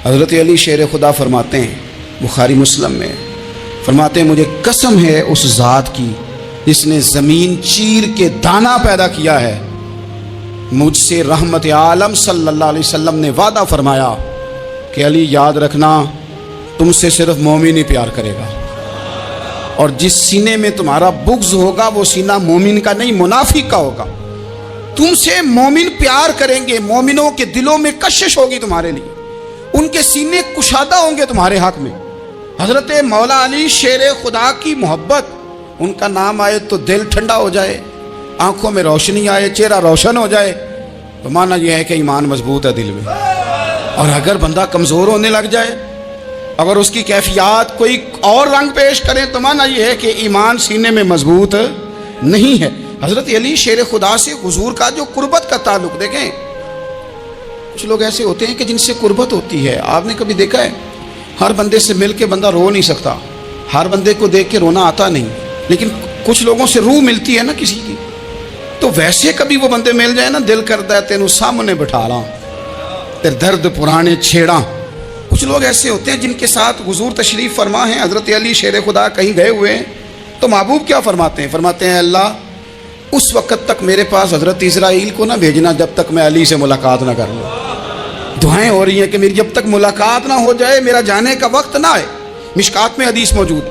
حضرت علی شیر خدا فرماتے ہیں بخاری مسلم میں، فرماتے ہیں مجھے قسم ہے اس ذات کی جس نے زمین چیر کے دانہ پیدا کیا ہے، مجھ سے رحمت عالم صلی اللہ علیہ وسلم نے وعدہ فرمایا کہ علی یاد رکھنا تم سے صرف مومن ہی پیار کرے گا، اور جس سینے میں تمہارا بغض ہوگا وہ سینہ مومن کا نہیں منافق کا ہوگا۔ تم سے مومن پیار کریں گے، مومنوں کے دلوں میں کشش ہوگی تمہارے لیے، ان کے سینے کشادہ ہوں گے تمہارے حق میں۔ حضرت مولا علی شیر خدا کی محبت، ان کا نام آئے تو دل ٹھنڈا ہو جائے، آنکھوں میں روشنی آئے، چہرہ روشن ہو جائے، تو مانا یہ ہے کہ ایمان مضبوط ہے دل میں۔ اور اگر بندہ کمزور ہونے لگ جائے، اگر اس کی کیفیات کوئی اور رنگ پیش کریں، تو مانا یہ ہے کہ ایمان سینے میں مضبوط نہیں ہے۔ حضرت علی شیر خدا سے حضور کا جو قربت کا تعلق، دیکھیں کچھ لوگ ایسے ہوتے ہیں کہ جن سے قربت ہوتی ہے، آپ نے کبھی دیکھا ہے ہر بندے سے مل کے بندہ رو نہیں سکتا، ہر بندے کو دیکھ کے رونا آتا نہیں، لیکن کچھ لوگوں سے روح ملتی ہے نا کسی کی، تو ویسے کبھی وہ بندے مل جائے نا، دل کرتا ہے تینوں سامنے بٹھا لاں تیرے درد پرانے چھیڑاں۔ کچھ لوگ ایسے ہوتے ہیں جن کے ساتھ حضور تشریف فرما ہیں، حضرت علی شیر خدا کہیں گئے ہوئے ہیں، تو محبوب کیا فرماتے ہیں؟ فرماتے ہیں اللہ اس وقت تک میرے پاس حضرت اسرائیل کو نہ بھیجنا جب تک میں علی سے ملاقات نہ کر لوں۔ دعائیں ہو رہی ہیں کہ میری جب تک ملاقات نہ ہو جائے میرا جانے کا وقت نہ آئے، مشکات میں حدیث موجود۔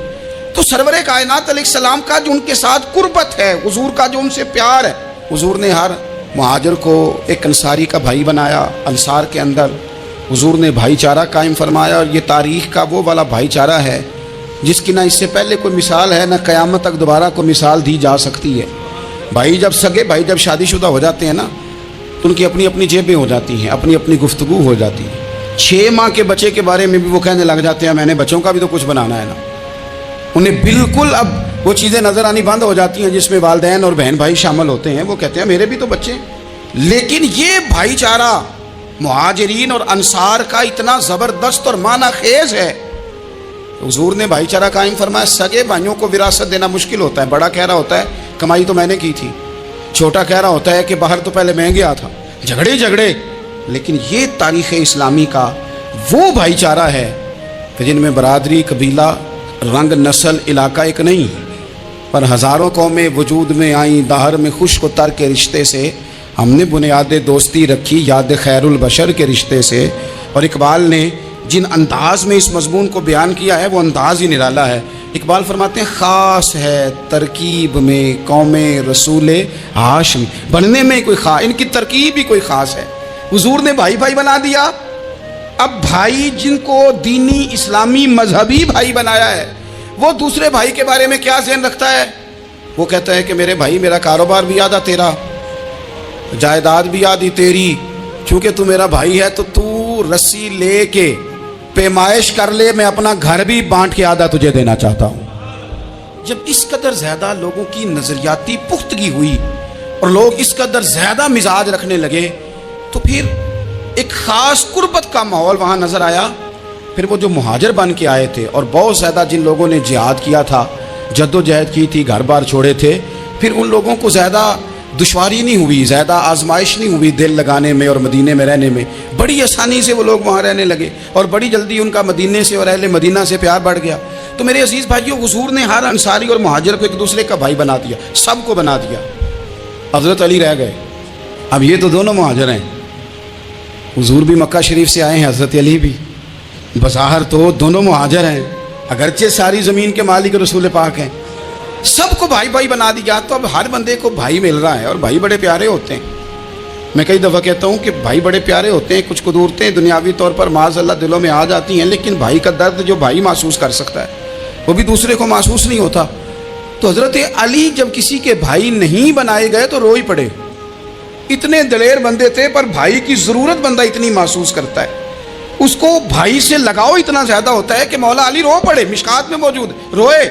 تو سرور کائنات علیہ السلام کا جو ان کے ساتھ قربت ہے، حضور کا جو ان سے پیار ہے، حضور نے ہر مہاجر کو ایک انصاری کا بھائی بنایا، انصار کے اندر حضور نے بھائی چارہ قائم فرمایا، اور یہ تاریخ کا وہ والا بھائی چارہ ہے جس کی نہ اس سے پہلے کوئی مثال ہے، نہ قیامت تک دوبارہ کوئی مثال دی جا سکتی ہے۔ بھائی جب سگے بھائی جب شادی شدہ ہو جاتے ہیں نا، تو ان کی اپنی اپنی جیبیں ہو جاتی ہیں، اپنی اپنی گفتگو ہو جاتی ہے۔ 6 ماہ کے بچے کے بارے میں بھی وہ کہنے لگ جاتے ہیں میں نے بچوں کا بھی تو کچھ بنانا ہے نا، انہیں بالکل اب وہ چیزیں نظر آنی بند ہو جاتی ہیں جس میں والدین اور بہن بھائی شامل ہوتے ہیں، وہ کہتے ہیں میرے بھی تو بچے۔ لیکن یہ بھائی چارہ مہاجرین اور انصار کا اتنا زبردست اور معنی خیز ہے، حضور نے بھائی چارہ قائم فرمایا۔ سگے بھائیوں کو وراثت دینا مشکل ہوتا ہے، بڑا کہہ رہا ہوتا ہے کمائی تو میں نے کی تھی، چھوٹا کہہ رہا ہوتا ہے کہ باہر تو پہلے میں گیا تھا، جھگڑے، لیکن یہ تاریخ اسلامی کا وہ بھائی چارہ ہے کہ جن میں برادری، قبیلہ، رنگ، نسل، علاقہ ایک نہیں، پر ہزاروں قومیں وجود میں آئیں، دہر میں خشک و تر کے رشتے سے ہم نے بنیاد دوستی رکھی، یاد خیر البشر کے رشتے سے۔ اور اقبال نے جن انداز میں اس مضمون کو بیان کیا ہے وہ انداز ہی نرالا ہے۔ اقبال فرماتے ہیں خاص ہے ترکیب میں قوم رسول ہاشم، بننے میں کوئی خاص، ان کی ترکیب ہی کوئی خاص ہے۔ حضور نے بھائی بھائی بنا دیا۔ اب بھائی جن کو دینی اسلامی مذہبی بھائی بنایا ہے، وہ دوسرے بھائی کے بارے میں کیا ذہن رکھتا ہے؟ وہ کہتا ہے کہ میرے بھائی میرا کاروبار بھی آدھا تیرا، جائیداد بھی آدھی تیری، چونکہ تو میرا بھائی ہے تو تو رسی لے کے پیمائش کر لے، میں اپنا گھر بھی بانٹ کے آدھا تجھے دینا چاہتا ہوں۔ جب اس قدر زیادہ لوگوں کی نظریاتی پختگی ہوئی اور لوگ اس قدر زیادہ مزاج رکھنے لگے، تو پھر ایک خاص قربت کا ماحول وہاں نظر آیا۔ پھر وہ جو مہاجر بن کے آئے تھے اور بہت زیادہ جن لوگوں نے جہاد کیا تھا، جد و جہد کی تھی، گھر بار چھوڑے تھے، پھر ان لوگوں کو زیادہ دشواری نہیں ہوئی، زیادہ آزمائش نہیں ہوئی دل لگانے میں اور مدینے میں رہنے میں، بڑی آسانی سے وہ لوگ وہاں رہنے لگے، اور بڑی جلدی ان کا مدینے سے اور اہل مدینہ سے پیار بڑھ گیا۔ تو میرے عزیز بھائیوں، حضور نے ہر انصاری اور مہاجر کو ایک دوسرے کا بھائی بنا دیا، سب کو بنا دیا۔ حضرت علی رہ گئے، اب یہ تو دونوں مہاجر ہیں، حضور بھی مکہ شریف سے آئے ہیں، حضرت علی بھی، بظاہر تو دونوں مہاجر ہیں، اگرچہ ساری زمین کے مالک رسول پاک ہیں، سب کو بھائی بھائی بنا دیا۔ تو اب ہر بندے کو بھائی مل رہا ہے، اور بھائی بڑے پیارے ہوتے ہیں۔ میں کئی دفعہ کہتا ہوں کہ بھائی بڑے پیارے ہوتے ہیں، کچھ قدورتیں دنیاوی طور پر معاذ اللہ دلوں میں آ جاتی ہیں، لیکن بھائی کا درد جو بھائی محسوس کر سکتا ہے وہ بھی دوسرے کو محسوس نہیں ہوتا۔ تو حضرت علی جب کسی کے بھائی نہیں بنائے گئے تو رو ہی پڑے، اتنے دلیر بندے تھے، پر بھائی کی ضرورت بندہ اتنی محسوس کرتا ہے، اس کو بھائی سے لگاؤ اتنا زیادہ ہوتا ہے کہ مولا علی رو پڑے، مشکات میں موجود روئے۔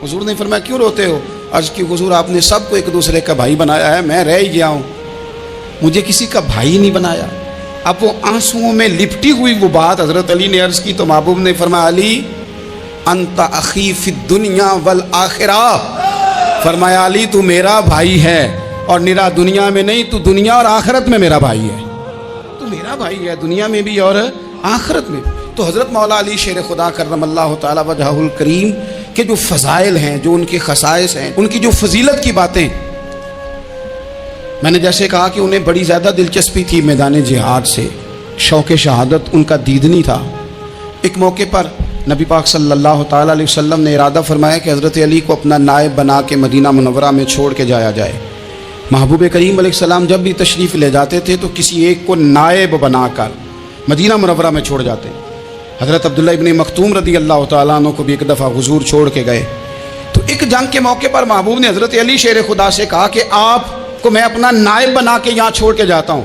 حضور نے فرمایا کیوں روتے ہو؟ عرض کی حضور آپ نے سب کو ایک دوسرے کا بھائی بنایا ہے، میں رہ ہی گیا ہوں، مجھے کسی کا بھائی نہیں بنایا۔ اب وہ آنسوؤں میں لپٹی ہوئی وہ بات حضرت علی نے عرض کی تو محبوب نے فرمایا علی انت اخی فی الدنیا والآخرہ، فرمایا علی تو میرا بھائی ہے، اور نرا دنیا میں نہیں، تو دنیا اور آخرت میں میرا بھائی ہے، تو میرا بھائی ہے دنیا میں بھی اور آخرت میں بھی۔ تو حضرت مولا علی شیر خدا کرم اللہ تعالی وجہہ الکریم کے جو فضائل ہیں، جو ان کے خصائص ہیں، ان کی جو فضیلت کی باتیں، میں نے جیسے کہا کہ انہیں بڑی زیادہ دلچسپی تھی میدان جہاد سے، شوق شہادت ان کا دیدنی تھا۔ ایک موقع پر نبی پاک صلی اللہ تعالیٰ علیہ وسلم نے ارادہ فرمایا کہ حضرت علی کو اپنا نائب بنا کے مدینہ منورہ میں چھوڑ کے جایا جائے۔ محبوب کریم علیہ السلام جب بھی تشریف لے جاتے تھے تو کسی ایک کو نائب بنا کر مدینہ منورہ میں چھوڑ جاتے۔ حضرت عبداللہ ابن مختوم رضی اللہ تعالیٰ عنہ کو بھی ایک دفعہ حضور چھوڑ کے گئے، تو ایک جنگ کے موقع پر محبوب نے حضرت علی شیر خدا سے کہا کہ آپ کو میں اپنا نائب بنا کے یہاں چھوڑ کے جاتا ہوں۔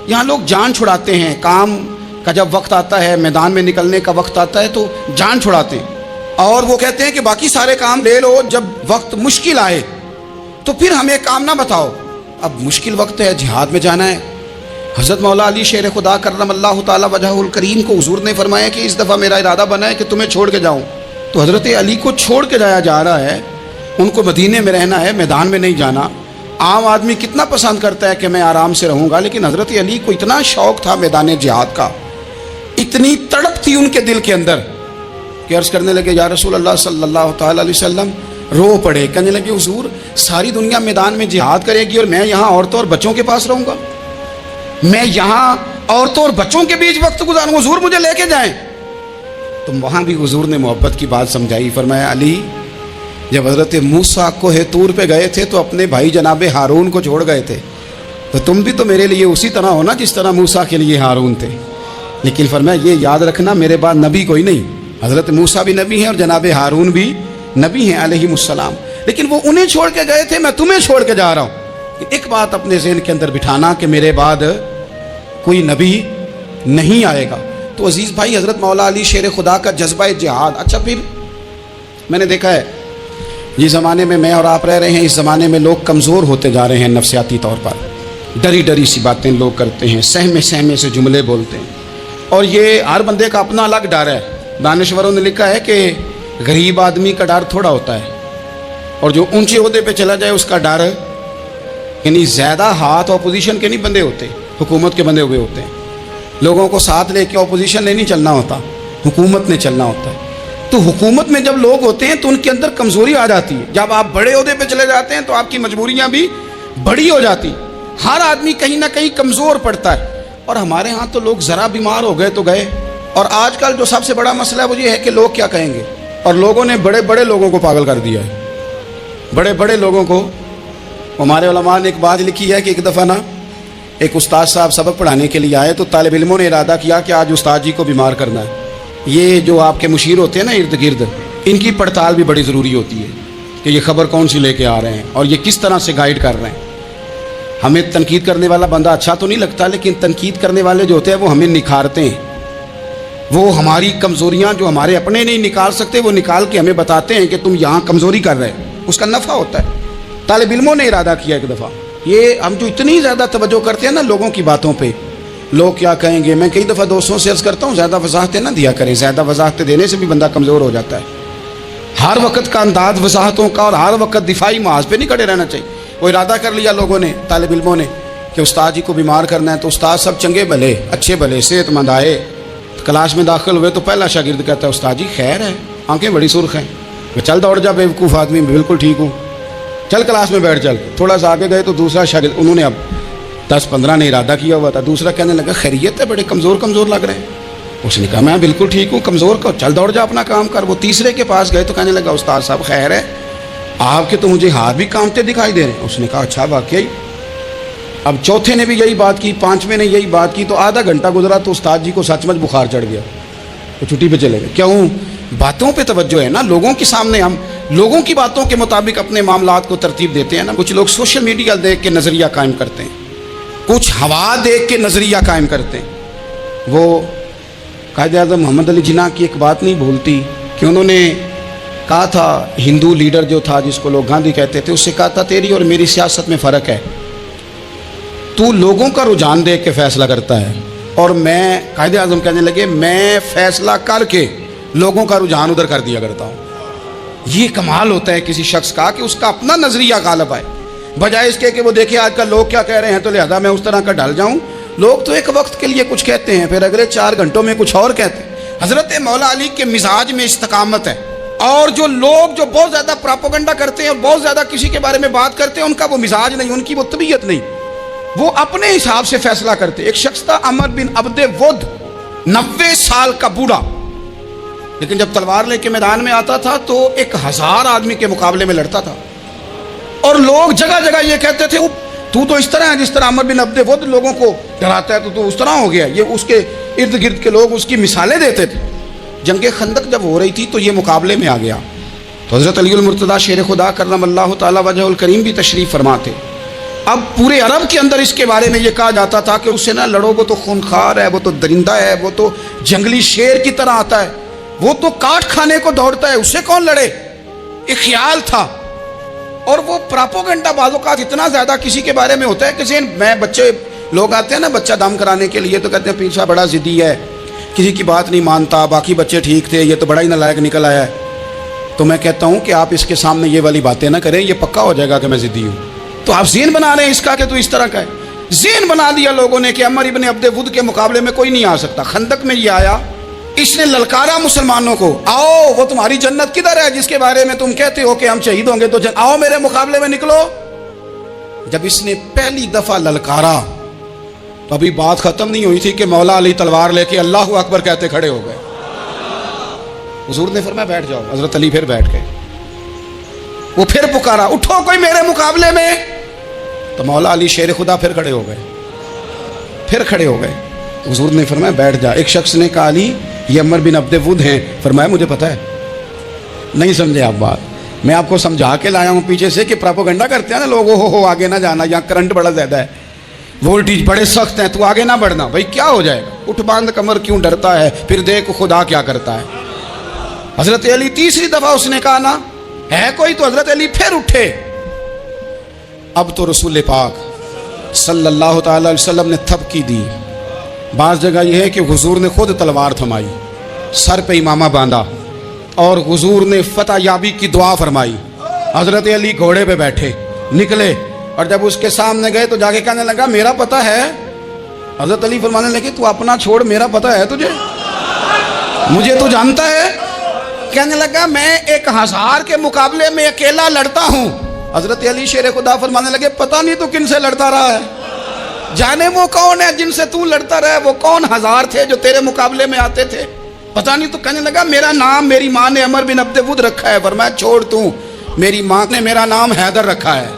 یہاں لوگ جان چھڑاتے ہیں، کام کا جب وقت آتا ہے، میدان میں نکلنے کا وقت آتا ہے تو جان چھڑاتے ہیں، اور وہ کہتے ہیں کہ باقی سارے کام لے لو، جب وقت مشکل آئے تو پھر ہمیں کام نہ بتاؤ۔ اب مشکل وقت ہے، جہاد میں جانا ہے۔ حضرت مولا علی شیر خدا کرم اللہ تعالی وجہہ الکریم کو حضور نے فرمایا کہ اس دفعہ میرا ارادہ بنا ہے کہ تمہیں چھوڑ کے جاؤں۔ تو حضرت علی کو چھوڑ کے جایا جا رہا ہے، ان کو مدینے میں رہنا ہے، میدان میں نہیں جانا۔ عام آدمی کتنا پسند کرتا ہے کہ میں آرام سے رہوں گا، لیکن حضرت علی کو اتنا شوق تھا میدان جہاد کا، اتنی تڑپ تھی ان کے دل کے اندر کہ عرض کرنے لگے یا رسول اللہ صلی اللہ تعالیٰ علیہ وسلم، رو پڑے، کہنے لگے حضور ساری دنیا میدان میں جہاد کرے گی اور میں یہاں عورتوں اور بچوں کے پاس رہوں گا، میں یہاں عورتوں اور بچوں کے بیچ وقت گزاروں، حضور مجھے لے کے جائیں۔ تو وہاں بھی حضور نے محبت کی بات سمجھائی، فرمایا علی جب حضرت موسیٰ کوہ طور پہ گئے تھے تو اپنے بھائی جناب ہارون کو چھوڑ گئے تھے، تو تم بھی تو میرے لیے اسی طرح ہونا جس طرح موسیٰ کے لیے ہارون تھے۔ لیکن فرمایا یہ یاد رکھنا میرے بعد نبی کوئی نہیں، حضرت موسیٰ بھی نبی ہیں اور جناب ہارون بھی نبی ہیں علیہ السلام، لیکن وہ انہیں چھوڑ کے گئے تھے، میں تمہیں چھوڑ کے جا رہا ہوں۔ ایک بات اپنے ذہن کے اندر بٹھانا کہ میرے بعد کوئی نبی نہیں آئے گا۔ تو عزیز بھائی، حضرت مولا علی شیر خدا کا جذبہ جہاد۔ اچھا پھر میں نے دیکھا ہے جس زمانے میں اور آپ رہ رہے ہیں، اس زمانے میں لوگ کمزور ہوتے جا رہے ہیں نفسیاتی طور پر، ڈری ڈری سی باتیں لوگ کرتے ہیں، سہمے سہمے سے جملے بولتے ہیں، اور یہ ہر بندے کا اپنا الگ ڈر ہے۔ دانشوروں نے لکھا ہے کہ غریب آدمی کا ڈر تھوڑا ہوتا ہے، اور جو اونچے عہدے پہ چلا جائے اس کا ڈر، یعنی زیادہ ہاتھ اپوزیشن کے نہیں بندے ہوتے، حکومت کے بندے ہوئے ہوتے ہیں۔ لوگوں کو ساتھ لے کے اپوزیشن نے نہیں چلنا ہوتا، حکومت نے چلنا ہوتا ہے۔ تو حکومت میں جب لوگ ہوتے ہیں تو ان کے اندر کمزوری آ جاتی ہے، جب آپ بڑے عہدے پہ چلے جاتے ہیں تو آپ کی مجبوریاں بھی بڑی ہو جاتی، ہر آدمی کہیں نہ کہیں کمزور پڑتا ہے۔ اور ہمارے ہاں تو لوگ ذرا بیمار ہو گئے تو گئے، اور آج کل جو سب سے بڑا مسئلہ ہے وہ یہ ہے کہ لوگ کیا کہیں گے، اور لوگوں نے بڑے بڑے لوگوں کو پاگل کر دیا ہے، بڑے بڑے لوگوں کو۔ ہمارے علماء نے ایک بات لکھی ہے کہ ایک دفعہ نا ایک استاد صاحب سبق پڑھانے کے لیے آئے تو طالب علموں نے ارادہ کیا کہ آج استاد جی کو بیمار کرنا ہے۔ یہ جو آپ کے مشیر ہوتے ہیں نا ارد گرد، ان کی پڑتال بھی بڑی ضروری ہوتی ہے کہ یہ خبر کون سی لے کے آ رہے ہیں اور یہ کس طرح سے گائیڈ کر رہے ہیں۔ ہمیں تنقید کرنے والا بندہ اچھا تو نہیں لگتا، لیکن تنقید کرنے والے جو ہوتے ہیں وہ ہمیں نکھارتے ہیں، وہ ہماری کمزوریاں جو ہمارے اپنے نہیں نکال سکتے وہ نکال کے ہمیں بتاتے ہیں کہ تم یہاں کمزوری کر رہے ہیں، اس کا نفع ہوتا ہے۔ طالب علموں نے ارادہ کیا ایک دفعہ، یہ ہم جو اتنی زیادہ توجہ کرتے ہیں نا لوگوں کی باتوں پہ، لوگ کیا کہیں گے، میں کئی دفعہ دوستوں سے عرض کرتا ہوں زیادہ وضاحتیں نہ دیا کریں، زیادہ وضاحتیں دینے سے بھی بندہ کمزور ہو جاتا ہے۔ ہر وقت کا انداز وضاحتوں کا اور ہر وقت دفاعی محاذ پہ نہیں کھڑے رہنا چاہیے۔ وہ ارادہ کر لیا لوگوں نے، طالب علموں نے، کہ استاد جی کو بیمار کرنا ہے، تو استاد سب چنگے بھلے اچھے بھلے صحت مند آئے، کلاس میں داخل ہوئے تو پہلا شاگرد کہتا ہے استاد جی خیر ہے، آنکھیں بڑی سرخ ہیں۔ میں چل دوڑ جا بیوقوف آدمی، بالکل ٹھیک ہوں، چل کلاس میں بیٹھ چل۔ تھوڑا سا آگے گئے تو دوسرا شاگرد، انہوں نے اب 10-15 نے ارادہ کیا ہوا تھا، دوسرا کہنے لگا خیریت ہے، بڑے کمزور کمزور لگ رہے ہیں۔ اس نے کہا میں بالکل ٹھیک ہوں، کمزور کو چل دوڑ جا اپنا کام کر۔ وہ تیسرے کے پاس گئے تو کہنے لگا استاد صاحب خیر ہے، آپ کے تو مجھے ہاتھ بھی کامتے دکھائی دے رہے ہیں۔ اس نے کہا اچھا واقعی۔ اب چوتھے نے بھی یہی بات کی، پانچویں نے یہی بات کی، تو آدھا گھنٹہ گزرا تو استاد جی کو سچ مچ بخار چڑھ گیا، تو چھٹی پہ چلے گئے۔ کیوں؟ باتوں پہ توجہ ہے نا، لوگوں کے سامنے ہم لوگوں کی باتوں کے مطابق اپنے معاملات کو ترتیب دیتے ہیں نا۔ کچھ لوگ سوشل میڈیا دیکھ کے نظریہ قائم کرتے ہیں، کچھ ہوا دیکھ کے نظریہ قائم کرتے ہیں۔ وہ قائد اعظم محمد علی جناح کی ایک بات نہیں بھولتی کہ انہوں نے کہا تھا، ہندو لیڈر جو تھا جس کو لوگ گاندھی کہتے تھے، اس سے کہا تھا تیری اور میری سیاست میں فرق ہے، تو لوگوں کا رجحان دیکھ کے فیصلہ کرتا ہے، اور میں، قائد اعظم کہنے لگے، میں فیصلہ کر کے لوگوں کا رجحان ادھر کر دیا کرتا ہوں۔ یہ کمال ہوتا ہے کسی شخص کا کہ اس کا اپنا نظریہ غالب آئے، بجائے اس کے کہ وہ دیکھے آج کل لوگ کیا کہہ رہے ہیں تو لہذا میں اس طرح کا ڈھل جاؤں۔ لوگ تو ایک وقت کے لیے کچھ کہتے ہیں، پھر اگلے 4 گھنٹوں میں کچھ اور کہتے ہیں۔ حضرت مولا علی کے مزاج میں استقامت ہے، اور جو لوگ جو بہت زیادہ پراپوگنڈا کرتے ہیں اور بہت زیادہ کسی کے بارے میں بات کرتے ہیں، ان کا وہ مزاج نہیں، ان کی وہ طبیعت نہیں، وہ اپنے حساب سے فیصلہ کرتے۔ ایک شخص تھا عمر بن عبد ود، 90 سال کا بوڑھا، لیکن جب تلوار لے کے میدان میں آتا تھا تو 1000 آدمی کے مقابلے میں لڑتا تھا، اور لوگ جگہ جگہ یہ کہتے تھے تو اس طرح ہے جس طرح عمر بن عبد ود لوگوں کو ڈراتا ہے، تو اس طرح ہو گیا۔ یہ اس کے ارد گرد کے لوگ اس کی مثالیں دیتے تھے۔ جنگ خندق جب ہو رہی تھی تو یہ مقابلے میں آ گیا، تو حضرت علی المرتضیٰ شیر خدا کرم اللہ تعالی وجہ الکریم بھی تشریف فرما تھے۔ اب پورے عرب کے اندر اس کے بارے میں یہ کہا جاتا تھا کہ اس سے نہ لڑو، وہ تو خونخوار ہے، وہ تو درندہ ہے، وہ تو جنگلی شیر کی طرح آتا ہے، وہ تو کاٹ کھانے کو دوڑتا ہے، اس سے کون لڑے؟ ایک خیال تھا۔ اور وہ پراپوگنڈا بعض اوقات اتنا زیادہ کسی کے بارے میں ہوتا ہے کہ ذہن میں بچے لوگ آتے ہیں نا بچہ دم کرانے کے لیے، تو کہتے ہیں پیچھا بڑا ضدی ہے، کسی کی بات نہیں مانتا، باقی بچے ٹھیک تھے، یہ تو بڑا ہی نالائق نکل آیا ہے۔ تو میں کہتا ہوں کہ آپ اس کے سامنے یہ والی باتیں نہ کریں، یہ پکا ہو جائے گا کہ میں ضدی ہوں۔ تو آپ ذہن بنا رہے ہیں اس کا کہ تو اس طرح کا ہے۔ ذہن بنا دیا لوگوں نے کہ عمر ابن عبد ود کے مقابلے میں کوئی نہیں آ سکتا۔ خندق میں یہ آیا، اس نے للکارا مسلمانوں کو، آؤ وہ تمہاری جنت کدھر ہے جس کے بارے میں تم کہتے ہو کہ ہم شہید ہوں گے، تو آؤ میرے مقابلے میں نکلو۔ جب اس نے پہلی دفعہ للکارا تو ابھی بات ختم نہیں ہوئی تھی کہ مولا علی تلوار لے کے اللہ اکبر کہتے کھڑے ہو گئے۔ حضور نے فرمایا بیٹھ جاؤ، حضرت علی پھر بیٹھ گئے۔ وہ پھر پکارا اٹھو کوئی میرے مقابلے میں، تو مولا علی شیر خدا پھر کھڑے ہو گئے، پھر کھڑے ہو گئے۔ حضور نے فرمایا بیٹھ جا۔ ایک شخص نے کہا علی یہ عمر بن عبد ود ہیں، فرمایا مجھے پتا ہے۔ نہیں سمجھے آپ بات، میں آپ کو سمجھا کے لایا ہوں پیچھے سے کہ پراپوگنڈا کرتے ہیں نا لوگ، ہو آگے نہ جانا، یہاں کرنٹ بڑا زیادہ ہے، وولٹیج بڑے سخت ہیں، تو آگے نہ بڑھنا۔ بھائی کیا ہو جائے گا، اٹھ باندھ کمر کیوں ڈرتا ہے، پھر دیکھ خدا کیا کرتا ہے۔ حضرت علی تیسری دفعہ اس نے کہا نا ہے کوئی، تو حضرت علی پھر اٹھے۔ اب تو رسول پاک صلی اللہ تعالی علیہ وسلم نے تھپکی دی۔ بعض جگہ یہ ہے کہ حضور نے خود تلوار تھمائی، سر پہ امامہ باندھا، اور حضور نے فتح یابی کی دعا فرمائی۔ حضرت علی گھوڑے پہ بیٹھے نکلے، اور جب اس کے سامنے گئے تو جا کے کہنے لگا میرا پتہ ہے۔ حضرت علی فرمانے لگے تو اپنا چھوڑ، میرا پتہ ہے تجھے، مجھے تو جانتا ہے۔ کہنے لگا میں 1000 کے مقابلے میں اکیلا لڑتا ہوں۔ حضرت علی شیر خدا فرمانے لگے پتہ نہیں تو کن سے لڑتا رہا ہے، جانے وہ کون ہے جن سے تو لڑتا رہا ہے، وہ کون 1000 تھے جو تیرے مقابلے میں آتے تھے، پتہ نہیں۔ تو کہنے لگا میرا نام میری ماں نے عمر بن عبد ود رکھا ہے۔ فرمایا چھوڑ تو، میری ماں نے میرا نام حیدر رکھا ہے۔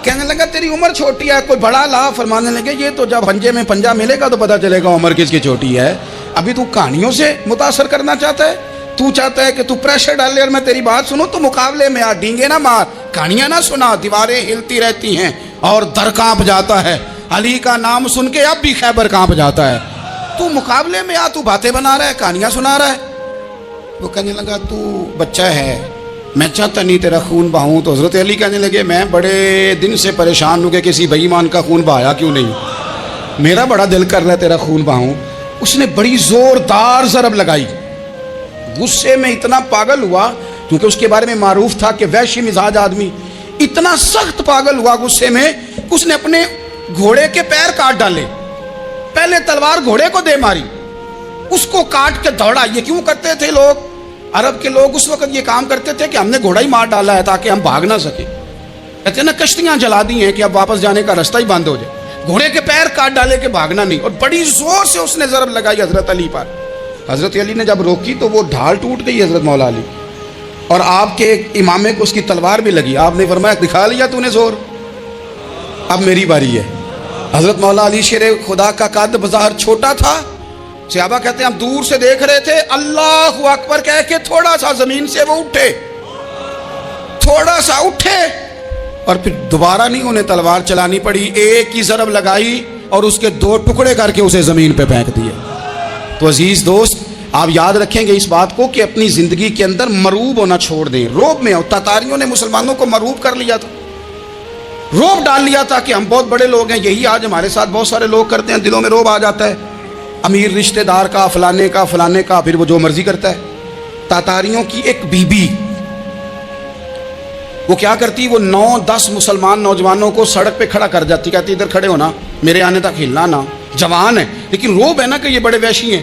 کہنے لگا تیری عمر چھوٹی ہے، کوئی بڑا لا۔ فرمانے لگے یہ تو جب پنجے میں پنجہ ملے گا تو پتہ چلے گا عمر کس کی چھوٹی ہے، ابھی تو کہانیوں سے متاثر کرنا چاہتا ہے، تو چاہتا ہے کہ تو پریشر ڈالے اور میں تیری بات سنوں، تو مقابلے میں آ، ڈینگے نہ مار، کہانیاں نہ سنا، دیواریں ہلتی رہتی ہیں اور در کانپ جاتا ہے۔ علی کا نام سن کے اب بھی خیبر کانپ جاتا ہے۔ تو مقابلے میں آ، تو باتیں بنا رہا ہے، کہانیاں سنا رہا ہے۔ وہ کہنے لگا تو بچہ ہے، میں چاہتا نہیں تیرا خون بہاؤں۔ تو حضرت علی کہنے لگے میں بڑے دن سے پریشان ہوں کہ کسی بے ایمان کا خون بہایا کیوں نہیں، میرا بڑا دل کر رہا ہے تیرا خون بہاؤں۔ اس نے بڑی زوردار ضرب لگائی، غصے میں اتنا پاگل ہوا، کیونکہ اس کے بارے میں معروف تھا کہ وحشی مزاج آدمی، اتنا سخت پاگل ہوا غصے میں، اس نے اپنے گھوڑے کے پیر کاٹ ڈالے۔ پہلے تلوار گھوڑے کو دے ماری، اس کو کاٹ کے دوڑا۔ یہ کیوں کرتے تھے لوگ، عرب کے لوگ اس وقت یہ کام کرتے تھے کہ ہم نے گھوڑا ہی مار ڈالا ہے تاکہ ہم بھاگ نہ سکیں۔ کہتے ہیں نا کشتیاں جلا دی ہیں کہ اب واپس جانے کا راستہ ہی بند ہو جائے، گھوڑے کے پیر کاٹ ڈالے کہ بھاگنا نہیں۔ اور بڑی زور سے اس نے ضرب لگائی حضرت علی پر۔ حضرت علی نے جب روکی تو وہ ڈھال ٹوٹ گئی حضرت مولا علی، اور آپ کے امامے کو اس کی تلوار بھی لگی۔ آپ نے فرمایا دکھا لیا تو نے زور، اب میری باری ہے۔ حضرت مولا علی شیر خدا کا قد بظاہر چھوٹا تھا، صحابہ کہتے ہیں ہم دور سے دیکھ رہے تھے، اللہ اکبر کہہ کے تھوڑا سا زمین سے وہ اٹھے، تھوڑا سا اٹھے، اور پھر دوبارہ نہیں انہیں تلوار چلانی پڑی، ایک ہی ضرب لگائی اور اس کے 2 ٹکڑے کر کے اسے زمین پہ پھینک دیے۔ تو عزیز دوست آپ یاد رکھیں گے اس بات کو کہ اپنی زندگی کے اندر مروب ہونا چھوڑ دیں، روب میں ہو۔ تاتاریوں نے مسلمانوں کو مروب کر لیا تھا، روب ڈال لیا تھا کہ ہم بہت بڑے لوگ ہیں۔ یہی آج ہمارے ساتھ بہت سارے لوگ کرتے ہیں، دلوں میں روب آ جاتا ہے، امیر رشتہ دار کا، فلانے کا، فلانے کا، پھر وہ جو مرضی کرتا ہے۔ تاتاریوں کی ایک بی بی وہ کیا کرتی، وہ 9-10 مسلمان نوجوانوں کو سڑک پہ کھڑا کر جاتی، کہتی ادھر کھڑے ہونا، میرے آنے تک ہلنا نہ، جوان ہے لیکن روب ہے نا کہ یہ بڑے وحشی ہیں،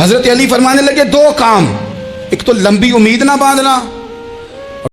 حضرت علی فرمانے لگے دو کام، ایک تو لمبی امید نہ باندھنا